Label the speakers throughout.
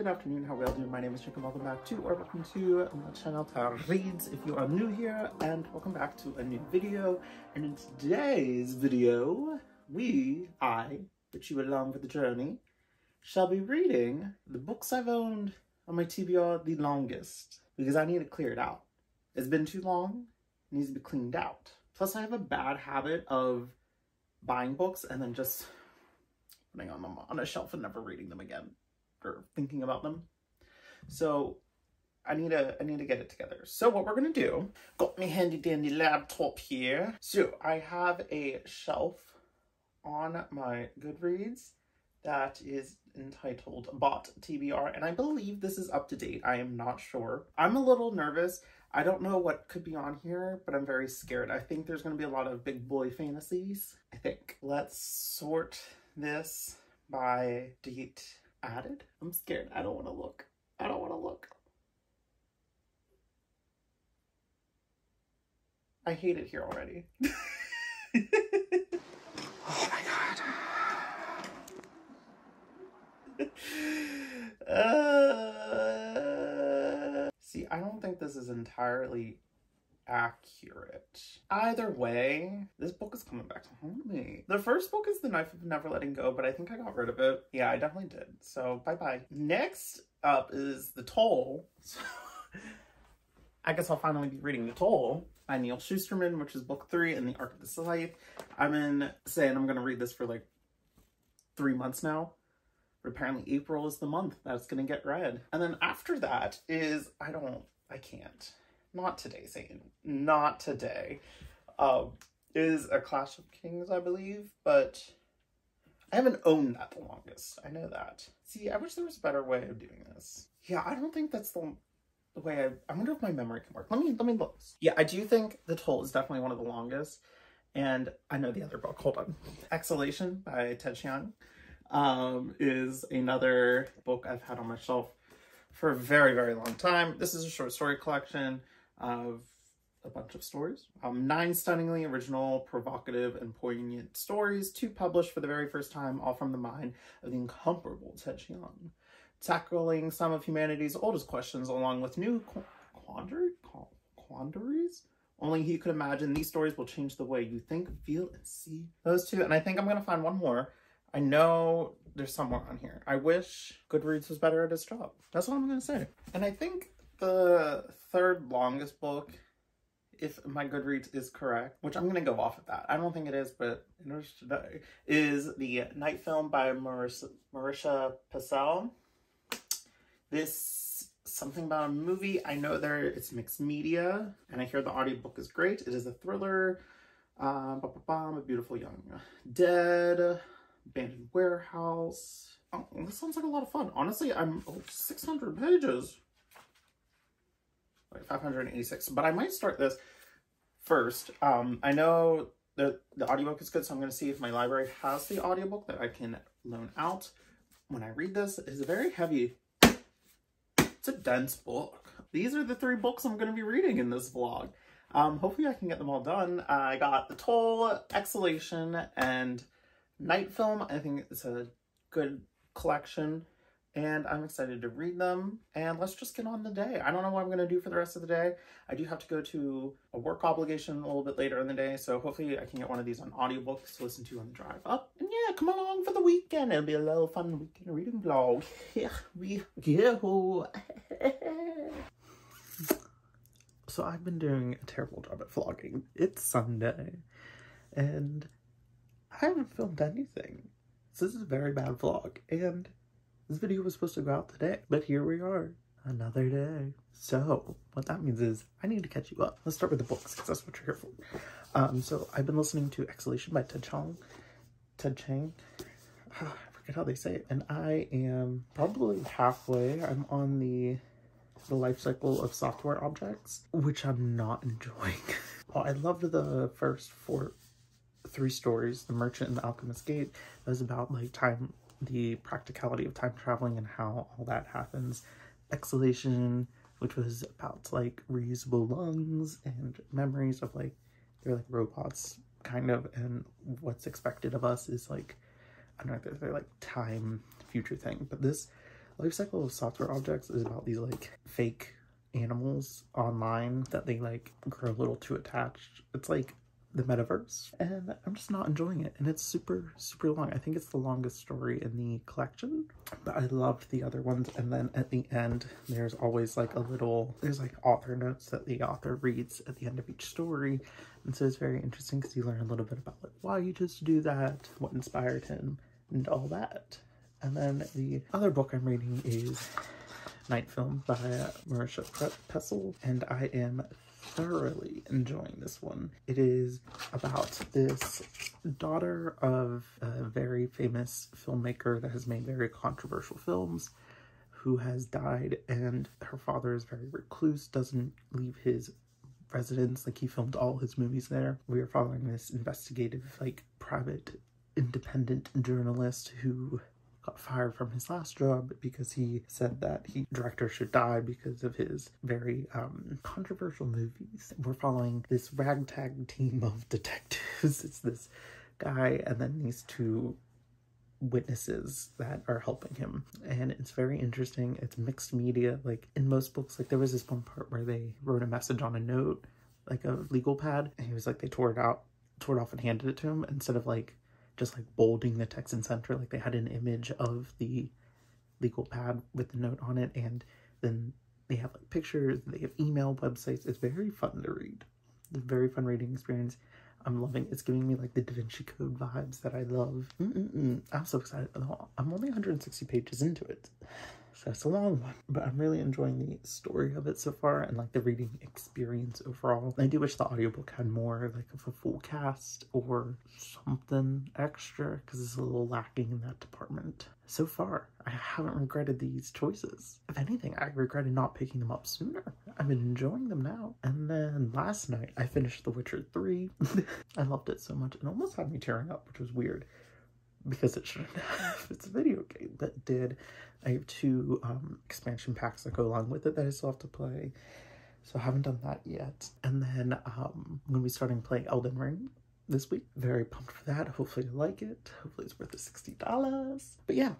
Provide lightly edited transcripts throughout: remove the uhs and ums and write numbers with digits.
Speaker 1: good afternoon, how are we all doing? My name is Chick and welcome back to, or welcome to my channel, Reads, if you are new here, and welcome back to a new video. And in today's video, which you along with the journey, shall be reading the books I've owned on my TBR the longest, because I need to clear it out. It's been too long, it needs to be cleaned out. Plus I have a bad habit of buying books and then just putting them on a shelf and never reading them again or thinking about them. So I need to get it together. So what we're gonna do, got my handy dandy laptop here. So I have a shelf on my Goodreads that is entitled Bought TBR, and I believe this is up to date. I am not sure. I'm a little nervous. I don't know what could be on here, but I'm very scared. I think there's going to be a lot of big boy fantasies, I think. Let's sort this by date added. I'm scared. I don't want to look. I don't want to look. I hate it here already. Oh my god. See, I don't think this is entirely accurate. Either way, this book is coming back to haunt me. The first book is The Knife of Never Letting Go, but I think I got rid of it. Yeah, I definitely did. So bye-bye. Next up is The Toll. So I guess I'll finally be reading The Toll by Neal Shusterman, which is book 3 in the arc of this life. I've been saying I'm going to read this for like 3 months now. But apparently April is the month that's going to get read. And then after that is, I can't. Not today, Satan. Not today. Is A Clash of Kings, I believe. But I haven't owned that the longest. I know that. See, I wish there was a better way of doing this. Yeah, I don't think that's the way I wonder if my memory can work. Let me look. Yeah, I do think The Toll is definitely one of the longest. And I know the other book. Hold on. Exhalation by Ted Chiang is another book I've had on my shelf for a very, very long time. This is a short story collection of a bunch of stories. 9 stunningly original, provocative, and poignant stories, 2 published for the very first time, all from the mind of the incomparable Ted Chiang, tackling some of humanity's oldest questions along with new quandaries. Only he could imagine. These stories will change the way you think, feel, and see. Those 2, and I think I'm going to find one more. I know there's somewhere on here. I wish Goodreads was better at its job. That's all I'm going to say. And I think the 3rd longest book, if my Goodreads is correct, which I'm going to go off of that. I don't think it is, but in order today, is the Night film by Marisha Pessl. This something about a movie. I know it's mixed media, and I hear the audiobook is great. It is a thriller. A beautiful young dead. Abandoned warehouse. Oh, this sounds like a lot of fun. Honestly, I'm 600 pages. Wait, 586. But I might start this first. I know that the audiobook is good, so I'm going to see if my library has the audiobook that I can loan out when I read this. It is a very heavy, it's a dense book. These are the 3 books I'm going to be reading in this vlog. Hopefully I can get them all done. I got The Toll, Exhalation, and Night film. I think it's a good collection and I'm excited to read them, and let's just get on the day. I don't know what I'm going to do for the rest of the day. I do have to go to a work obligation a little bit later in the day, so hopefully I can get one of these on audiobooks to listen to on the drive up. And yeah, come along for the weekend. It'll be a little fun weekend reading vlog. Here we go. So I've been doing a terrible job at vlogging. It's Sunday and I haven't filmed anything. So this is a very bad vlog, and this video was supposed to go out today, but here we are, another day. So what that means is I need to catch you up. Let's start with the books, because that's what you're here for. So I've been listening to Exhalation by Ted Chiang. I forget how they say it. And I am probably halfway. I'm on the life cycle of software objects, which I'm not enjoying. Well, I loved the first 3 stories, The Merchant and The Alchemist's Gate. That was about like the practicality of time traveling and how all that happens. Exhalation, which was about like reusable lungs and memories of like, they're like robots kind of, and what's expected of us is like, I don't know, they're like time future thing. But this Life Cycle of Software Objects is about these like fake animals online that they like grow a little too attached. It's like the metaverse, and I'm just not enjoying it, and it's super long. I think it's the longest story in the collection, but I loved the other ones. And then at the end there's always like there's like author notes that the author reads at the end of each story, and so it's very interesting because you learn a little bit about like why you chose to do that, what inspired him, and all that. And then the other book I'm reading is Night Film by Marisha Pessl, and I am thoroughly enjoying this one. It is about this daughter of a very famous filmmaker that has made very controversial films, who has died, and her father is very recluse, doesn't leave his residence. Like, he filmed all his movies there. We are following this investigative, like, private independent journalist who got fired from his last job because he said that director should die because of his very controversial movies. We're following this ragtag team of detectives. It's this guy and then these two witnesses that are helping him, and it's very interesting. It's mixed media. Like in most books, like there was this one part where they wrote a message on a note, like a legal pad, and he was like, they tore it off and handed it to him instead of like just like bolding the text in center. Like they had an image of the legal pad with the note on it, and then they have like pictures, they have email websites. It's very fun to read. It's a very fun reading experience. I'm loving it. It's giving me like the Da Vinci Code vibes that I love. I'm so excited. I'm only 160 pages into it, so it's a long one, but I'm really enjoying the story of it so far and like the reading experience overall. I do wish the audiobook had more like of a full cast or something extra, because it's a little lacking in that department. So far, I haven't regretted these choices. If anything, I regretted not picking them up sooner. I've been enjoying them now. And then last night, I finished The Witcher 3. I loved it so much. It almost had me tearing up, which was weird, because it shouldn't have. It's a video game, but it did. I have 2 expansion packs that go along with it that I still have to play, so I haven't done that yet. And then I'm going to be starting playing Elden Ring this week. Very pumped for that. Hopefully I like it. Hopefully it's worth the $60. But yeah,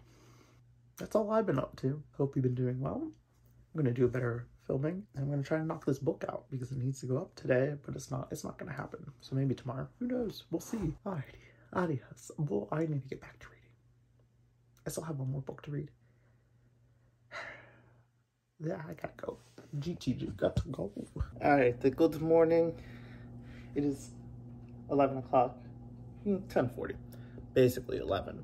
Speaker 1: that's all I've been up to. Hope you've been doing well. I'm going to do a better filming. I'm going to try to knock this book out because it needs to go up today, but it's not going to happen. So maybe tomorrow. Who knows? We'll see. Alrighty. Adios. Well, I need to get back to reading. I still have one more book to read. Yeah, I gotta go. GTG, got to go. Alright, the good morning. It is 11 o'clock. 10:40. Basically 11.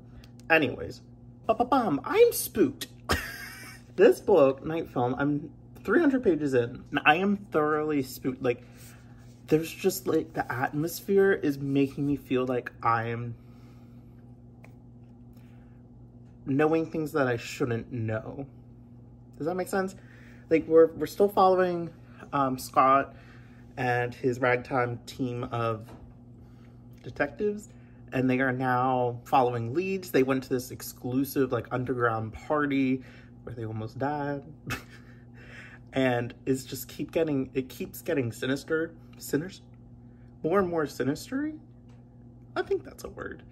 Speaker 1: Anyways. I'm spooked. This book, Night Film, I'm 300 pages in, and I am thoroughly spooked. Like, there's just, like, the atmosphere is making me feel like I'm knowing things that I shouldn't know. Does that make sense? Like, we're still following Scott and his ragtime team of detectives, and they are now following leads. They went to this exclusive, like, underground party where they almost died. And it's just keeps getting sinister. More and more sinister. I think that's a word.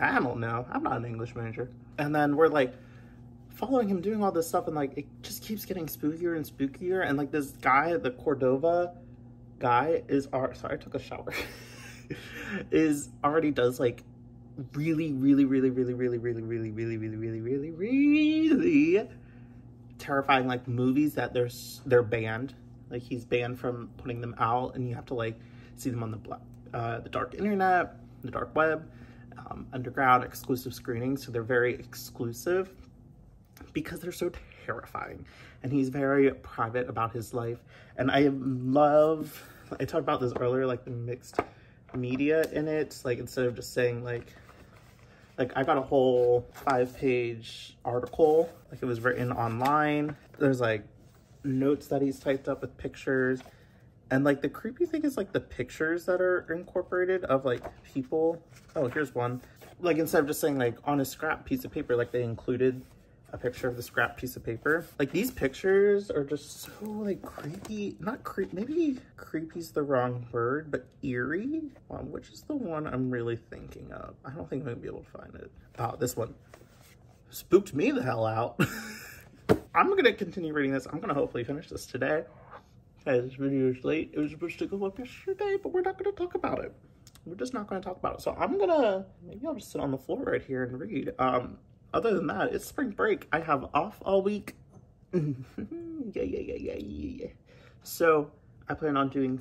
Speaker 1: I don't know. I'm not an English major. And then we're like following him doing all this stuff, and like it just keeps getting spookier and spookier. And like this guy, the Cordova guy, sorry, I took a shower. Already does like really terrifying like movies that they're banned. Like he's banned from putting them out, and you have to like see them on the dark internet, the dark web, underground exclusive screenings. So they're very exclusive because they're so terrifying. And he's very private about his life. And I talked about this earlier, like the mixed media in it. Like instead of just saying like I got a whole 5-page article, like it was written online. There's like notes that he's typed up with pictures. And like the creepy thing is like the pictures that are incorporated of like people. Oh, here's one. Like instead of just saying like on a scrap piece of paper, like they included a picture of the scrap piece of paper. Like these pictures are just so like creepy. Not creepy, maybe creepy's the wrong word, but eerie. Which is the one I'm really thinking of? I don't think I'm gonna be able to find it. Oh, this one. spooked me the hell out. I'm gonna continue reading this. I'm gonna hopefully finish this today. This video is late. It was supposed to go up yesterday, but we're not gonna talk about it. We're just not gonna talk about it. So maybe I'll just sit on the floor right here and read. Other than that, it's spring break. I have off all week. Yeah. So I plan on doing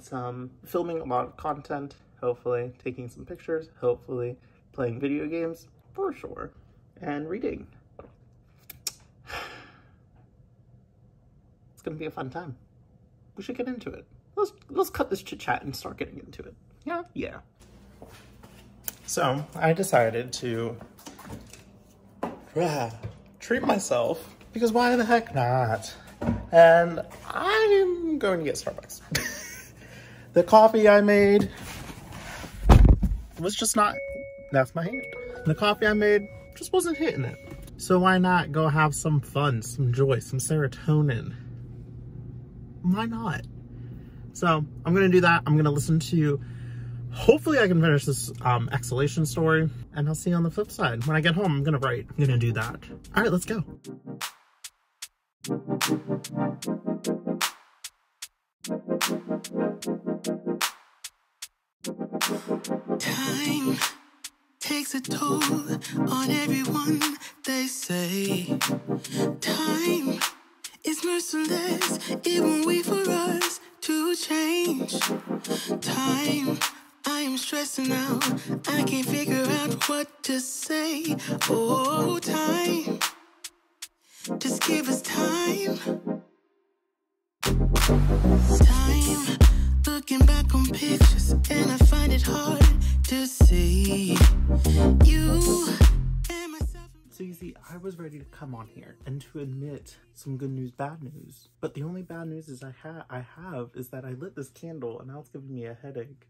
Speaker 1: filming a lot of content, hopefully, taking some pictures, hopefully, playing video games, for sure, and reading. It's gonna be a fun time. We should get into it. Let's cut this chit chat and start getting into it. Yeah. So I decided to treat myself, because why the heck not? And I'm going to get Starbucks. The coffee I made was just not, that's my hand. The coffee I made just wasn't hitting it. So why not go have some fun, some joy, some serotonin? Why not? So I'm gonna do that. I'm gonna listen to, hopefully I can finish this Exhalation story, and I'll see you on the flip side. When I get home, I'm gonna write. I'm gonna do that. All right, let's go.
Speaker 2: Time takes a toll on everyone, they say. Time is merciless, it won't wait for us to change. Time, I am stressing out, I can't figure out what to say. Oh, time, just give us time. Time, looking back on pictures, and I find it hard to see you and myself.
Speaker 1: So you see, I was ready to come on here and to admit some good news, bad news. But the only bad news is I have is that I lit this candle and now it's giving me a headache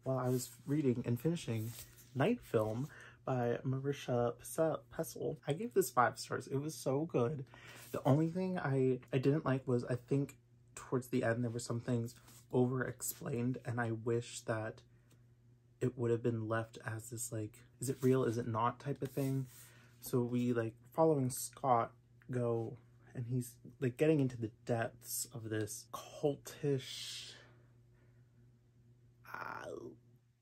Speaker 1: while I was reading and finishing Night Film by Marisha Pessl. I gave this 5 stars. It was so good. The only thing I didn't like was, I think towards the end there were some things over-explained, and I wish that it would have been left as this, like, is it real, is it not type of thing. So we, like, following Scott go, and he's, like, getting into the depths of this cultish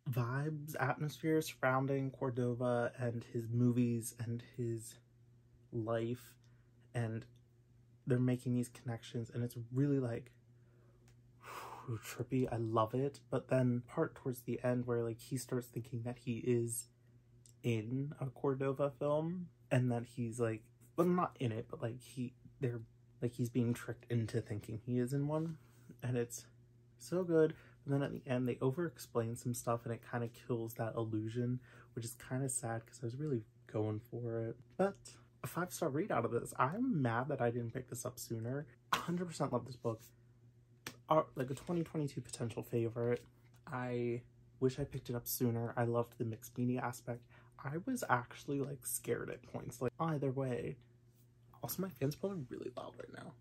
Speaker 1: vibes, atmosphere surrounding Cordova and his movies and his life, and they're making these connections, and it's really, like, trippy. I love it. But then part towards the end where, like, he starts thinking that he is in a Cordova film, and that he's, like, well, not in it, but, like, he's being tricked into thinking he is in one, and it's so good. And then at the end they over-explain some stuff, and it kind of kills that illusion, which is kind of sad because I was really going for it. But a 5-star read out of this. I'm mad that I didn't pick this up sooner. 100% love this book. Like a 2022 potential favorite. I wish I picked it up sooner. I loved the mixed media aspect. I was actually, like, scared at points, like, either way. Also, my fan's probably really loud right now.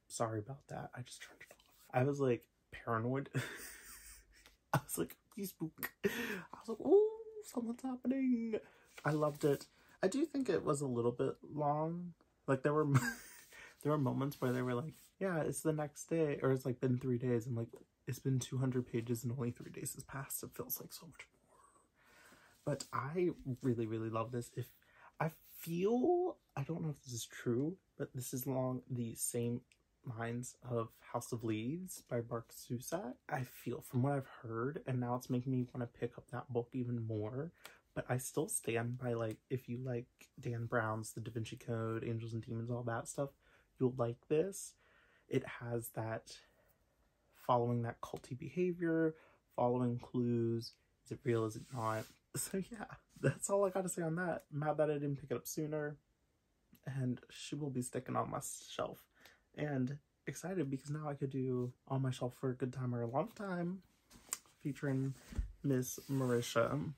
Speaker 1: Sorry about that. I just turned it off. I was, like, paranoid. I was like, please spook. I was like, oh, something's happening. I loved it. I do think it was a little bit long. Like, there were moments where they were like, yeah, it's the next day, or it's, like, been 3 days. I'm like, it's been 200 pages and only 3 days has passed. It feels like so much more. But I really, really love this. I don't know if this is true, but this is along the same lines of House of Leaves by Mark Cusack. I feel, from what I've heard, and now it's making me want to pick up that book even more. But I still stand by, like, if you like Dan Brown's The Da Vinci Code, Angels and Demons, all that stuff, you'll like this. It has that, following that culty behavior, following clues. Is it real? Is it not? So yeah, that's all I gotta say on that. I'm mad that I didn't pick it up sooner. And she will be sticking on my shelf. And excited because now I could do On My Shelf for a Good Time or a Long Time, featuring Miss Marisha.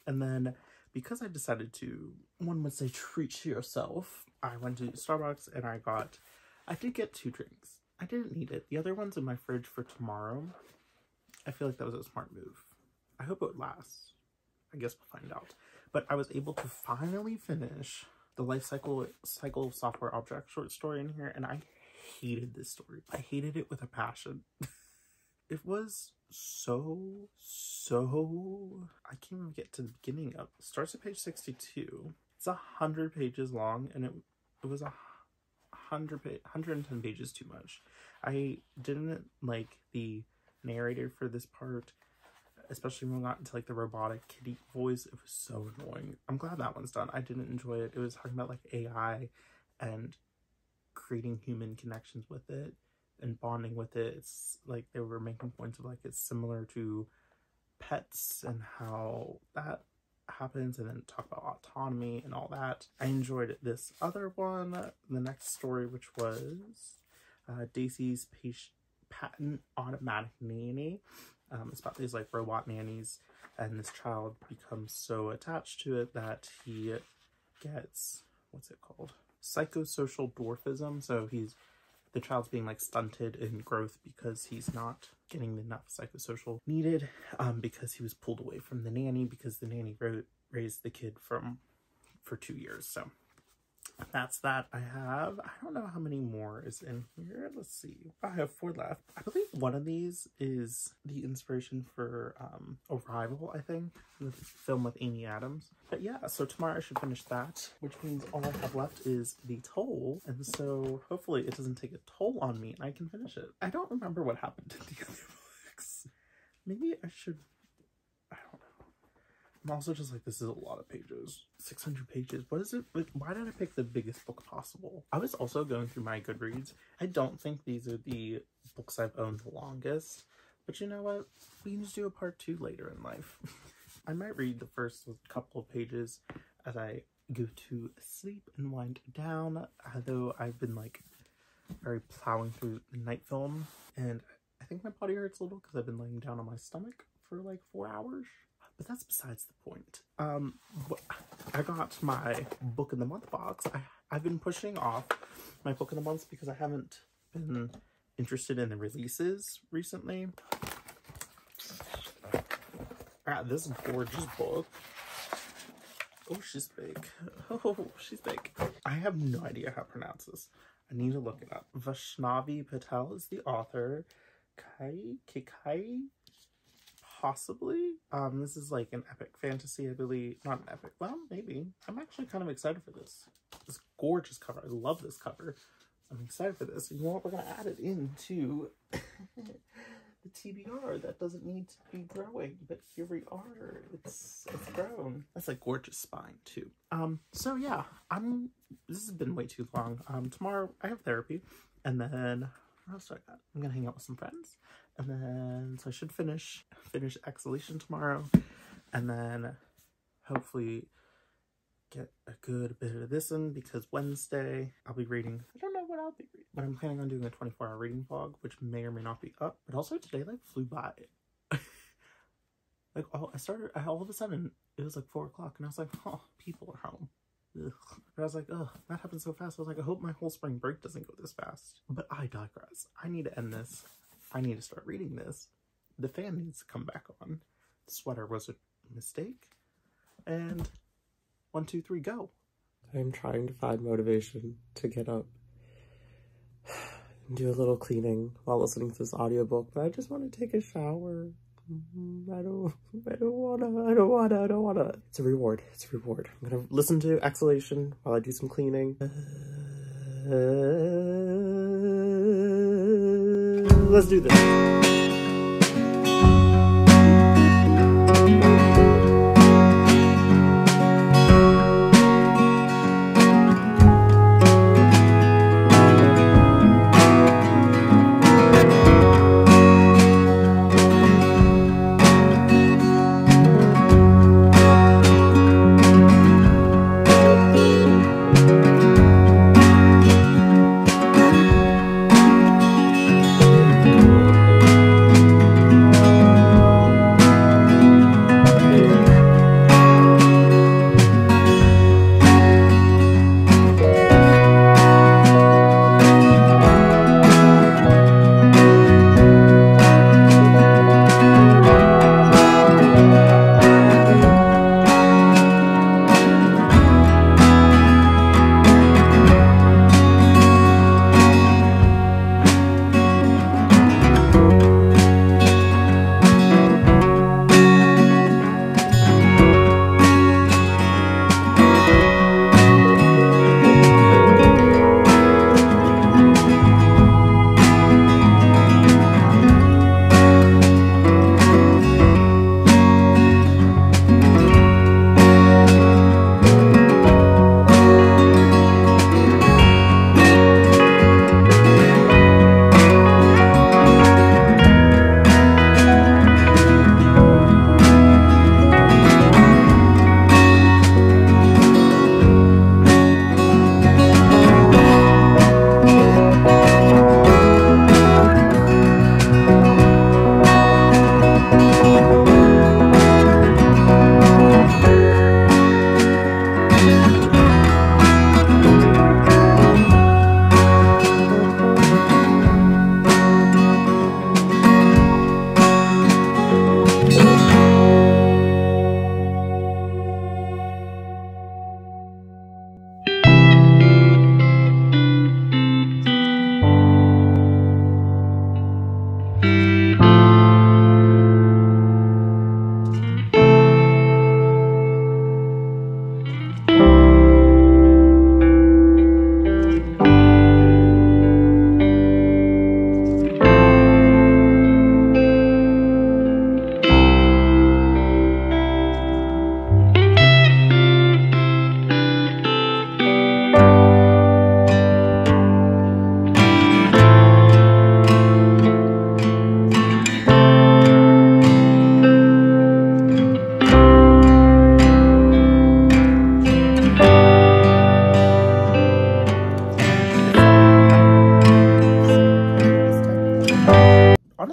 Speaker 1: And then, because I decided to, one would say, treat yourself, I went to Starbucks and I did get 2 drinks. I didn't need it. The other one's in my fridge for tomorrow. I feel like that was a smart move. I hope it lasts. I guess we'll find out. But I was able to finally finish the life cycle of software object short story in here, and I hated this story. I hated it with a passion. It was so I can't even get to the beginning of it. Starts at page 62. It's 100 pages long, and it was 110 pages too much. I didn't like the narrator for this part, especially when we got into like the robotic kitty voice. It was so annoying. I'm glad that one's done. I didn't enjoy it. It was talking about like AI and creating human connections with it and bonding with it. It's like they were making points of like it's similar to pets and how that happens, and then talk about autonomy and all that. I enjoyed this other one, the next story, which was Daisy's Patent Automatic Nanny. It's about these like robot nannies, and this child becomes so attached to it that he gets, what's it called? Psychosocial dwarfism. So the child's being like stunted in growth because he's not getting enough psychosocial needed, because he was pulled away from the nanny because the nanny raised the kid for 2 years. So that's that. I don't know how many more is in here. Let's see. I have 4 left. I believe one of these is the inspiration for Arrival, I think, the film with Amy Adams. But yeah, so tomorrow I should finish that, which means all I have left is The Toll, and so hopefully it doesn't take a toll on me and I can finish it. I don't remember what happened to the other books. Maybe I should, I don't know. I'm also just like, this is a lot of pages. 600 pages. What is it? Why did I pick the biggest book possible? I was also going through my Goodreads. I don't think these are the books I've owned the longest. But you know what? We can just do a part 2 later in life. I might read the first couple of pages as I go to sleep and wind down. Although I've been like very plowing through the night film. And I think my body hurts a little because I've been laying down on my stomach for like 4 hours. But that's besides the point. I got my book of the month box. I've been pushing off my book of the month because I haven't been interested in the releases recently. This gorgeous book. Oh, she's big. Oh, she's big. I have no idea how to pronounce this. I need to look it up. Vaishnavi Patel is the author. Kikai? Possibly. This is like an epic fantasy, I believe. Not an epic. Well, maybe. I'm actually kind of excited for this. This gorgeous cover. I love this cover. I'm excited for this. You know what? We're going to add it into the TBR. That doesn't need to be growing, but here we are. It's grown. That's like gorgeous spine too. So yeah, this has been way too long. Tomorrow I have therapy, and then what else do I got? I'm gonna hang out with some friends. And then, so I should finish Exhalation tomorrow, and then hopefully get a good bit of this in, because Wednesday I'll be reading. I don't know what I'll be reading, but I'm planning on doing a 24-hour reading vlog, which may or may not be up. But also today like flew by. Like all of a sudden it was like 4 o'clock, and I was like, oh, people are home. Ugh. But I was like, oh, that happened so fast. I was like, I hope my whole spring break doesn't go this fast. But I digress. I need to end this. I need to start reading this. The fan needs to come back on. The sweater was a mistake. And 1, 2, 3, go.
Speaker 3: I'm trying to find motivation to get up and do a little cleaning while listening to this audiobook, but I just want to take a shower. I don't wanna. It's a reward. I'm gonna listen to Exhalation while I do some cleaning. Let's do this.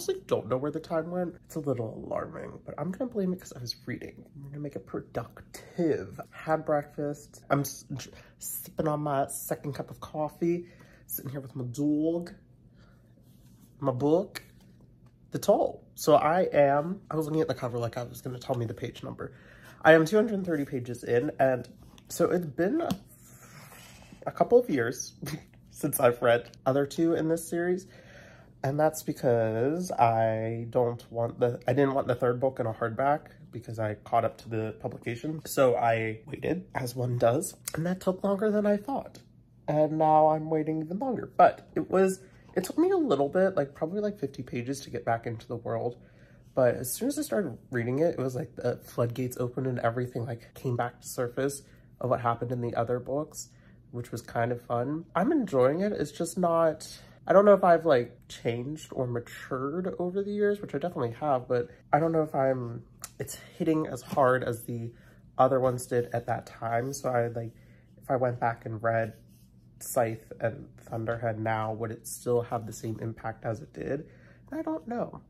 Speaker 3: honestly don't know where the time went. It's a little alarming, but I'm gonna blame it because I was reading. I'm gonna make it productive. Had breakfast. I'm sipping on my second cup of coffee, sitting here with my dog, my book, The Toll. So I was looking at the cover like I was gonna tell me the page number. I am 230 pages in, and so it's been a couple of years since I've read other two in this series. And that's because I didn't want the third book in a hardback because I caught up to the publication. So I waited, as one does, and that took longer than I thought. And now I'm waiting even longer. But it took me a little bit, like probably like 50 pages to get back into the world. But as soon as I started reading it, it was like the floodgates opened and everything like came back to surface of what happened in the other books, which was kind of fun. I'm enjoying it. It's just not... I don't know if I've like changed or matured over the years, which I definitely have, but I don't know if it's hitting as hard as the other ones did at that time. So if I went back and read Scythe and Thunderhead now, would it still have the same impact as it did? I don't know.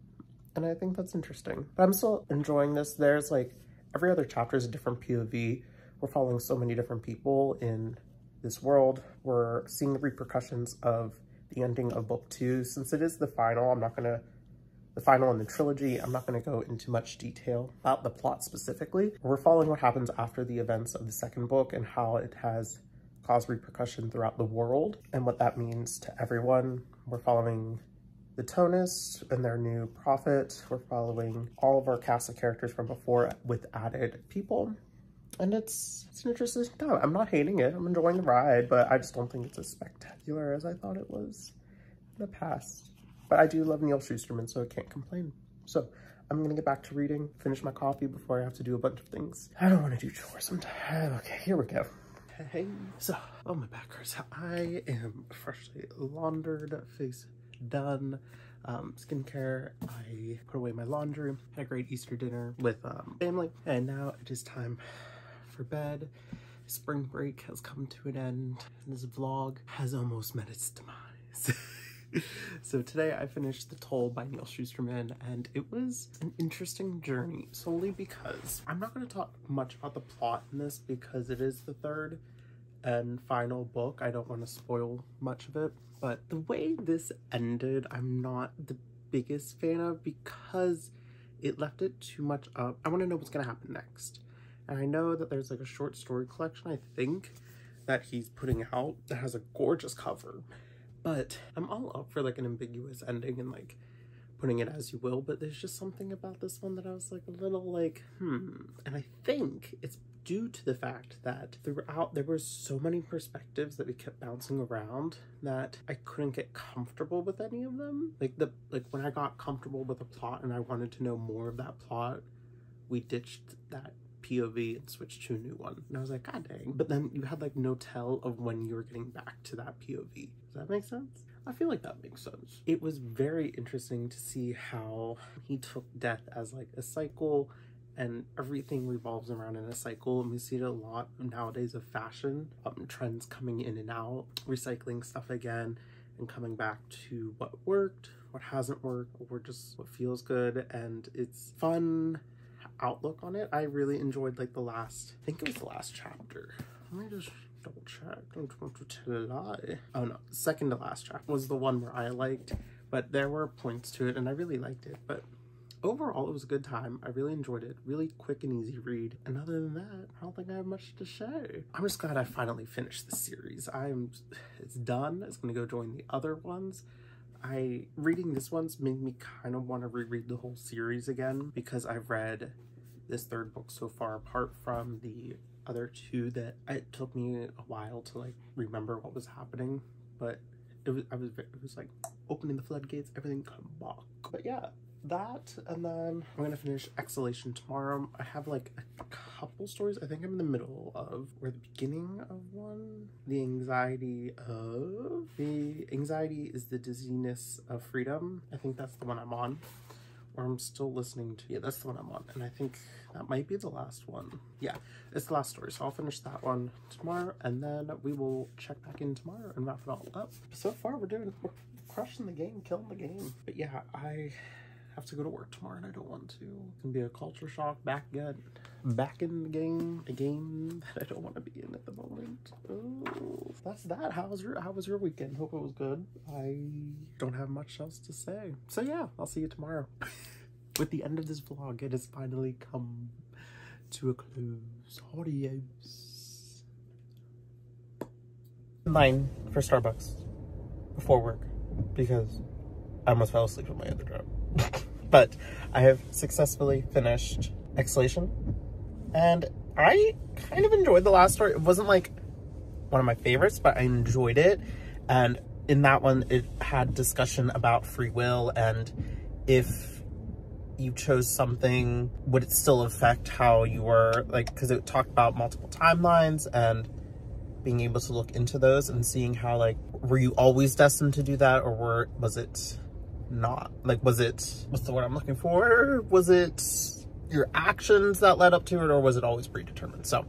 Speaker 3: And I think that's interesting, but I'm still enjoying this. There's like every other chapter is a different POV. We're following so many different people in this world. We're seeing the repercussions of the ending of book 2. Since it is the final, the final in the trilogy, I'm not gonna go into much detail about the plot specifically. We're following what happens after the events of the second book and how it has caused repercussion throughout the world and what that means to everyone. We're following the Tonists and their new prophet. We're following all of our cast of characters from before with added people. And it's an interesting time. I'm not hating it. I'm enjoying the ride, but I just don't think it's as spectacular as I thought it was in the past. But I do love Neal Shusterman, so I can't complain. So I'm gonna get back to reading, finish my coffee before I have to do a bunch of things. I don't want to do chores sometimes. Okay, here we go. Hey, so, oh, my back hurts. I am freshly laundered, face done. Skincare, I put away my laundry, had a great Easter dinner with family, and now it is time for bed. Spring break has come to an end, and this vlog has almost met its demise. So today I finished The Toll by Neal Shusterman, and it was an interesting journey, solely because I'm not going to talk much about the plot in this because it is the third and final book. I don't want to spoil much of it, but the way this ended, I'm not the biggest fan of because it left it too much up. I want to know what's going to happen next. And I know that there's like a short story collection, I think, that he's putting out that has a gorgeous cover. But I'm all up for like an ambiguous ending and like putting it as you will, but there's just something about this one that I was like a little like, And I think it's due to the fact that throughout there were so many perspectives that we kept bouncing around that I couldn't get comfortable with any of them. Like when I got comfortable with a plot and I wanted to know more of that plot, we ditched that POV and switched to a new one. And I was like, God dang. But then you had like no tell of when you were getting back to that POV. Does that make sense? I feel like that makes sense. It was very interesting to see how he took death as like a cycle and everything revolves around in a cycle. And we see it a lot nowadays of fashion, trends coming in and out, recycling stuff again and coming back to what worked, what hasn't worked, or just what feels good. And it's fun outlook on it. I really enjoyed like I think it was the last chapter. Let me just double check. Don't want to tell a lie. Oh no, second to last chapter was the one where I liked, but there were points to it and I really liked it. But overall, it was a good time. I really enjoyed it. Really quick and easy read. And other than that, I don't think I have much to say. I'm just glad I finally finished the series. It's done. It's gonna go join the other ones. Reading this one's made me kind of want to reread the whole series again because I've read this third book so far, apart from the other two that it took me a while to like remember what was happening, but it was like opening the floodgates, everything come back. But yeah, that, and then I'm gonna finish Exhalation tomorrow. I have like a couple stories. I think I'm in the middle of, or the beginning of one. The anxiety is the dizziness of freedom. I think that's the one I'm on, or I'm still listening to. Yeah, that's the one I'm on, and I think that might be the last one. Yeah, it's the last story, so I'll finish that one tomorrow, and then we will check back in tomorrow and wrap it all up. So far, we're crushing the game, killing the game. But yeah, I have to go to work tomorrow and I don't want to. It's gonna be a culture shock back in the game, a game that I don't want to be in at the moment. Oh, that's that. How was your weekend? Hope it was good. I don't have much else to say. So yeah, I'll see you tomorrow. With the end of this vlog, it has finally come to a close. Adios. 9 for Starbucks before work because I almost fell asleep on my other job. But I have successfully finished Exhalation, and I kind of enjoyed the last story. It wasn't like one of my favorites, but I enjoyed it. And in that one, it had discussion about free will, and if you chose something, would it still affect how you were, like, because it talked about multiple timelines and being able to look into those and seeing how, like, were you always destined to do that, or was it not? Like, was it, what's the word I'm looking for? Was it your actions that led up to it, or was it always predetermined? So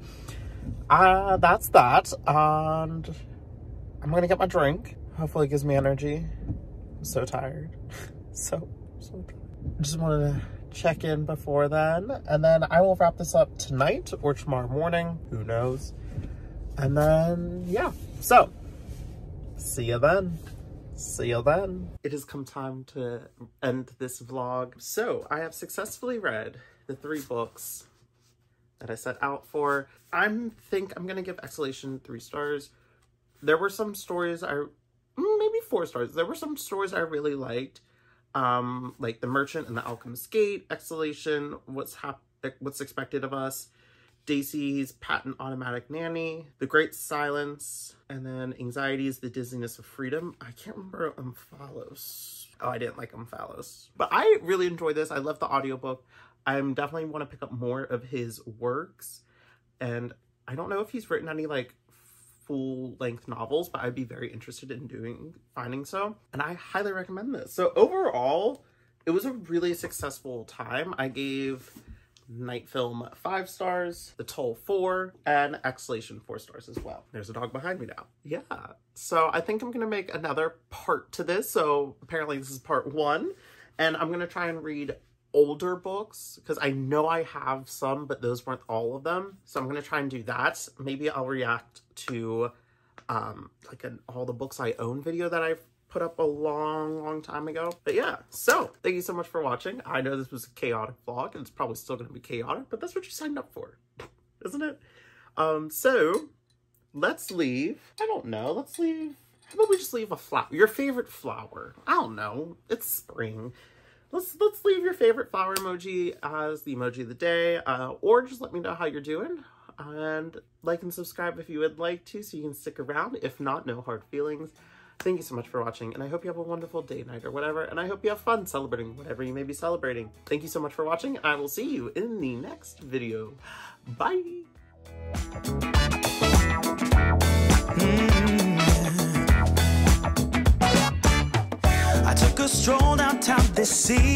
Speaker 3: that's that, and I'm gonna get my drink. Hopefully it gives me energy. I'm so tired. so tired. Just wanted to check in before then, and then I will wrap this up tonight or tomorrow morning, who knows. And then yeah, so see you then. It has come time to end this vlog. So I have successfully read the 3 books that I set out for. I think I'm gonna give Exhalation 3 stars. There were some stories maybe 4 stars. There were some stories I really liked, like The Merchant and the Alchemist's Gate, Exhalation, What's Expected of Us, Daisy's Patent Automatic Nanny, The Great Silence, and then Anxieties, The Dizziness of Freedom. I can't remember Omphalos. Oh, I didn't like Omphalos. But I really enjoyed this. I love the audiobook. I definitely want to pick up more of his works. And I don't know if he's written any like full-length novels, but I'd be very interested in finding so. And I highly recommend this. So overall, it was a really successful time. I gave Night Film 5 stars, The Toll 4, and Exhalation 4 stars as well. There's a dog behind me now. Yeah. So I think I'm going to make another part to this. So apparently this is part 1. And I'm going to try and read older books because I know I have some, but those weren't all of them. So I'm going to try and do that. Maybe I'll react to like an all the books I own video that I've put up a long time ago. But yeah, so thank you so much for watching. I know this was a chaotic vlog and it's probably still going to be chaotic, but that's what you signed up for, isn't it? So let's leave, I don't know, let's leave, how about we just leave a flower, your favorite flower? I don't know, it's spring. Let's leave your favorite flower emoji as the emoji of the day, or just let me know how you're doing, and like and subscribe if you would like to so you can stick around. If not, no hard feelings. Thank you so much for watching, and I hope you have a wonderful day, night, or whatever, and I hope you have fun celebrating whatever you may be celebrating. Thank you so much for watching, and I will see you in the next video. Bye!
Speaker 2: I took a stroll downtown this sea.